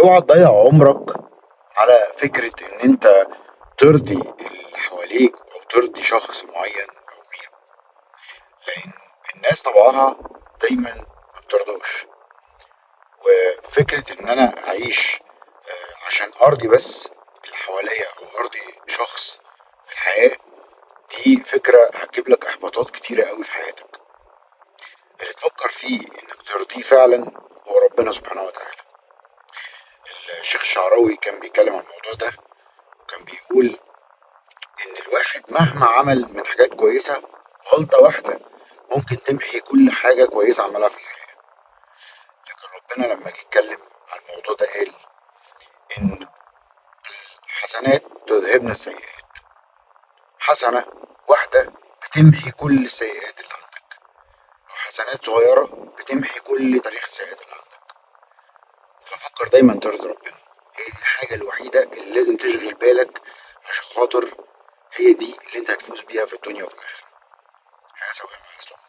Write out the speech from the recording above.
اوعى تضيع عمرك على فكرة ان انت ترضي اللي حواليك او ترضي شخص معين او غيره، لان الناس طبعها دايما ما بترضاش. وفكرة ان انا اعيش عشان ارضي بس اللي حواليا او ارضي شخص في الحياة، دي فكرة هتجيب لك احباطات كتيرة قوي في حياتك. اللي تفكر فيه انك ترضيه فعلا هو ربنا سبحانه وتعالى. الشيخ الشعراوي كان بيتكلم عن الموضوع ده، وكان بيقول ان الواحد مهما عمل من حاجات كويسة، غلطة واحدة ممكن تمحي كل حاجة كويسة عملها في الحياة. لكن ربنا لما جه يتكلم عن الموضوع ده قال ان الحسنات تذهبن السيئات. حسنة واحدة بتمحي كل السيئات اللي عندك، او حسنات صغيرة بتمحي كل تاريخ السيئات اللي عندك. ففكر دايما ترضي ربنا، هي دي الحاجة الوحيدة اللي لازم تشغل بالك، عشان خاطر هي دي اللي انت هتفوز بيها في الدنيا وفي الآخرة. حياة سوية مع الإسلام.